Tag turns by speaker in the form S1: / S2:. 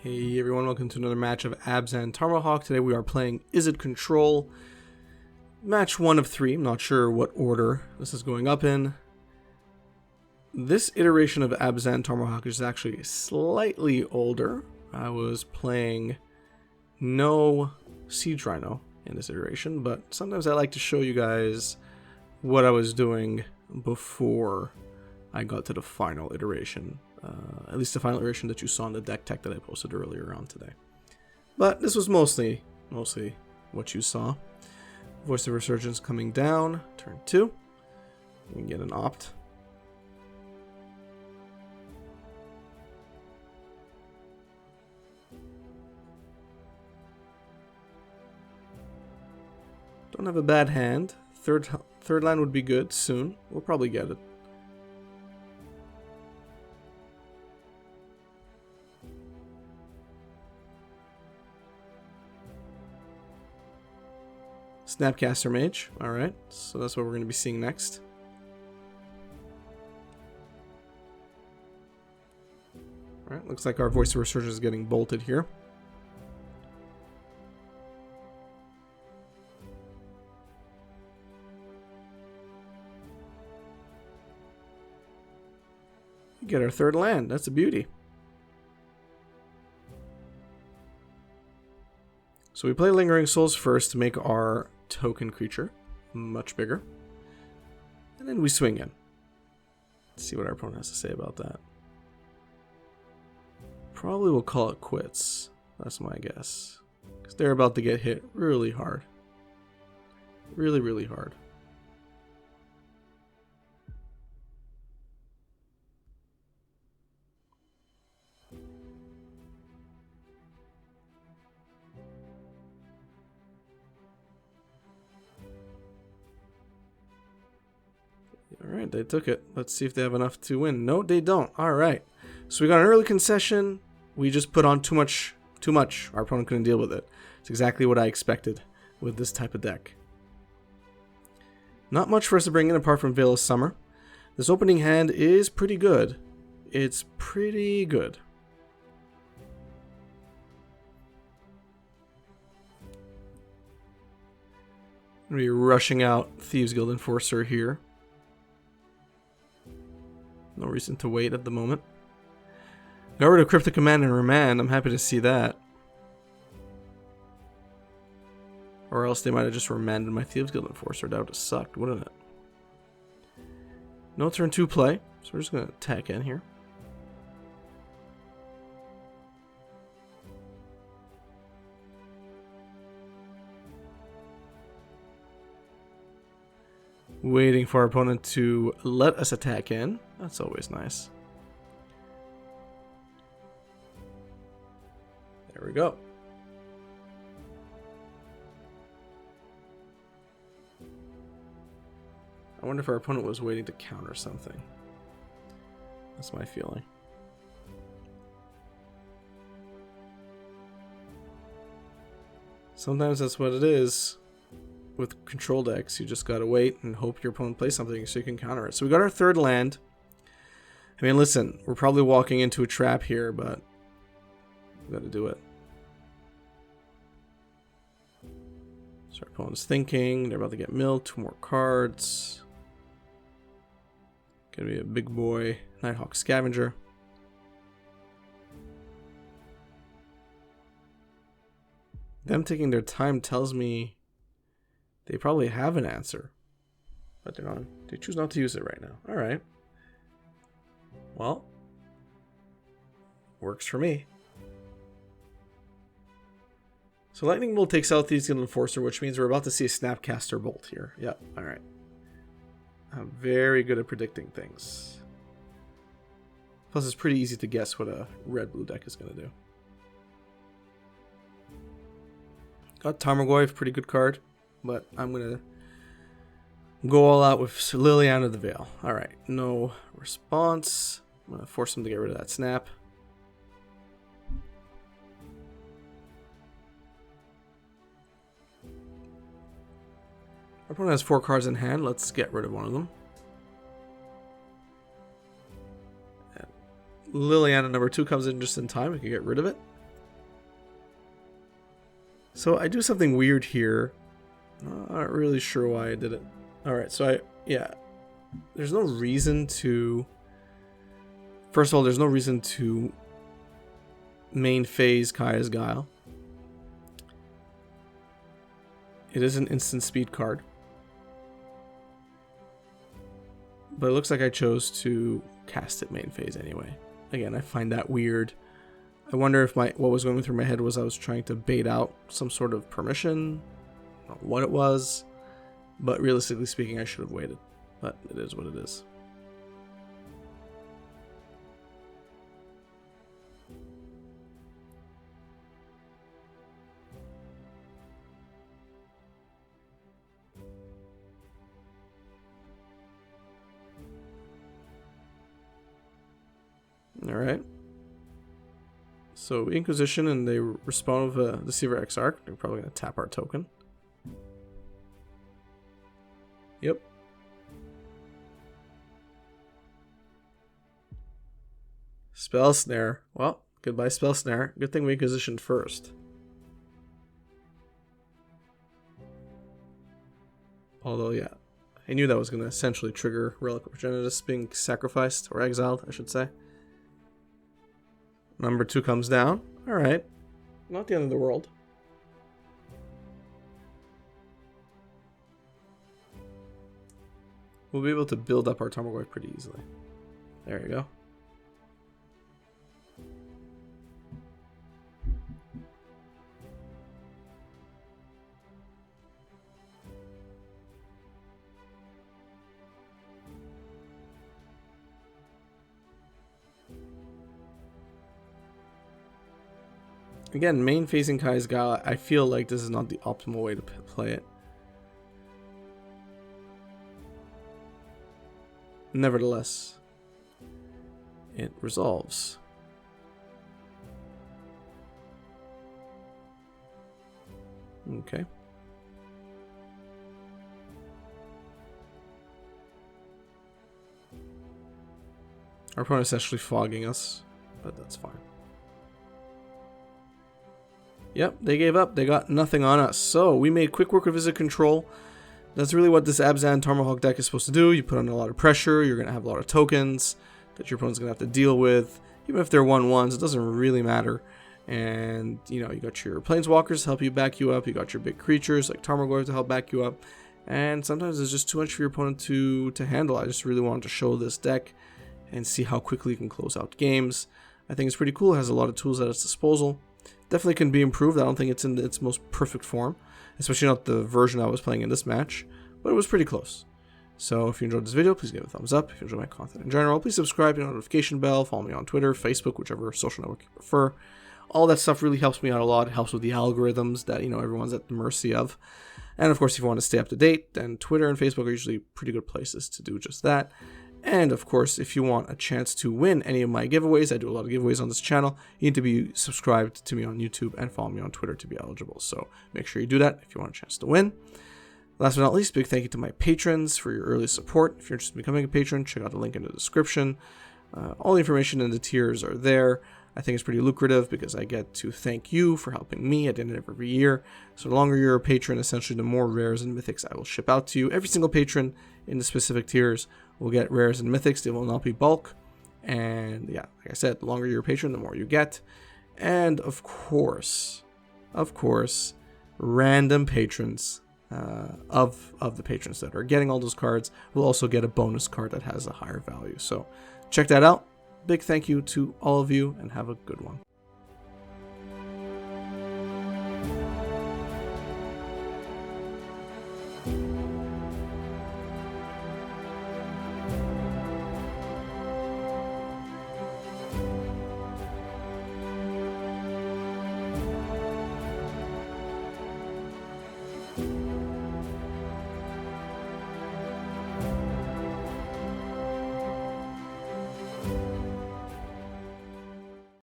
S1: Hey everyone, welcome to another match of Abzan Tarmohawk. Today we are playing Izzet Control. Match 1 of 3. I'm not sure what order this is going up in. This iteration of Abzan Tarmohawk is actually slightly older. I was playing no Siege Rhino in this iteration, but sometimes I like to show you guys what I was doing before I got to the final iteration. At least the final iteration that you saw in the deck tech that I posted earlier on today. But this was mostly what you saw. Voice of Resurgence coming down, turn 2. We can get an opt. Don't have a bad hand. Third land would be good soon. We'll probably get it. Snapcaster Mage. Alright, so that's what we're going to be seeing next. Alright, looks like our Voice of Resurgence is getting bolted here. Get our third land. That's a beauty. So we play Lingering Souls first to make our token creature much bigger. And then we swing in. Let's see what our opponent has to say about that. Probably will call it quits. That's my guess. Because they're about to get hit really hard. Really, really hard. Alright, they took it. Let's see if they have enough to win. No, they don't. Alright. So we got an early concession. We just put on too much. Our opponent couldn't deal with it. It's exactly what I expected with this type of deck. Not much for us to bring in apart from Veil of Summer. This opening hand is pretty good. It's pretty good. I'm going to be rushing out Thieves Guild Enforcer here. No reason to wait at the moment. Got rid of Cryptic Command and Remand. I'm happy to see that. Or else they might have just remanded my Thieves Guild Enforcer. That would have sucked, wouldn't it? No turn 2 play. So we're just going to attack in here. Waiting for our opponent to let us attack in. That's always nice. There we go. I wonder if our opponent was waiting to counter something. That's my feeling. Sometimes that's what it is. With control decks, you just gotta wait and hope your opponent plays something so you can counter it. So we got our third land. I mean, listen, we're probably walking into a trap here, but we gotta do it. So our opponent's thinking, they're about to get milled, 2 more cards. Gonna be a big boy Nighthawk Scavenger. Them taking their time tells me they probably have an answer, but they choose not to use it right now. Alright. Well, works for me. So Lightning Bolt takes out Thieves Guild Enforcer, which means we're about to see a Snapcaster Bolt here. Yep, alright. I'm very good at predicting things. Plus, it's pretty easy to guess what a red-blue deck is going to do. Got Tarmogoyf, pretty good card. But I'm going to go all out with Liliana the Veil. Alright, no response. I'm going to force him to get rid of that snap. Our opponent has 4 cards in hand. Let's get rid of one of them. Liliana number 2 comes in just in time. We can get rid of it. So I do something weird here. Not really sure why I did it. Alright, so there's no reason to... First of all, there's no reason to main phase Kaya's Guile. It is an instant speed card. But it looks like I chose to cast it main phase anyway. Again, I find that weird. I wonder if what was going through my head was I was trying to bait out some sort of permission. I don't know what it was. But realistically speaking, I should have waited. But it is what it is. Alright. So Inquisition, and they respond with a Deceiver Exarch. They're probably going to tap our token. Yep. Spell Snare. Well, goodbye Spell Snare. Good thing we Inquisitioned first. Although, yeah. I knew that was going to essentially trigger Relic of Progenitus being sacrificed, or exiled, I should say. Number 2 comes down. Alright. Not the end of the world. We'll be able to build up our Tarmohawk pretty easily. There you go. Again, main facing Kaya's Guile, I feel like this is not the optimal way to play it. Nevertheless, it resolves. Okay. Our opponent's actually fogging us, but that's fine. Yep, they gave up. They got nothing on us. So we made quick work of Izzet control. That's really what this Abzan Tarmohawk deck is supposed to do. You put on a lot of pressure. You're going to have a lot of tokens that your opponent's going to have to deal with. Even if they're 1/1s, it doesn't really matter. And, you know, you got your Planeswalkers to help you back you up. You got your big creatures like Tarmogoyf to help back you up. And sometimes it's just too much for your opponent to handle. I just really wanted to show this deck and see how quickly you can close out games. I think it's pretty cool. It has a lot of tools at its disposal. Definitely can be improved. I don't think it's in its most perfect form, especially not the version I was playing in this match, but it was pretty close. So if you enjoyed this video, please give it a thumbs up. If you enjoy my content in general, please subscribe, hit the notification bell, follow me on Twitter, Facebook, whichever social network you prefer. All that stuff really helps me out a lot. It helps with the algorithms that, you know, everyone's at the mercy of. And of course, if you want to stay up to date, then Twitter and Facebook are usually pretty good places to do just that. And of course, if you want a chance to win any of my giveaways, I do a lot of giveaways on this channel, you need to be subscribed to me on YouTube and follow me on Twitter to be eligible. So make sure you do that if you want a chance to win. Last but not least, big thank you to my patrons for your early support. If you're interested in becoming a patron, check out the link in the description. All the information in the tiers are there. I think it's pretty lucrative because I get to thank you for helping me at the end of every year. So the longer you're a patron, essentially the more rares and mythics I will ship out to you. Every single patron in the specific tiers will get rares and mythics. They will not be bulk. And yeah, like I said, the longer you're a patron, the more you get. And of course, random patrons of the patrons that are getting all those cards will also get a bonus card that has a higher value. So check that out. Big thank you to all of you and have a good one.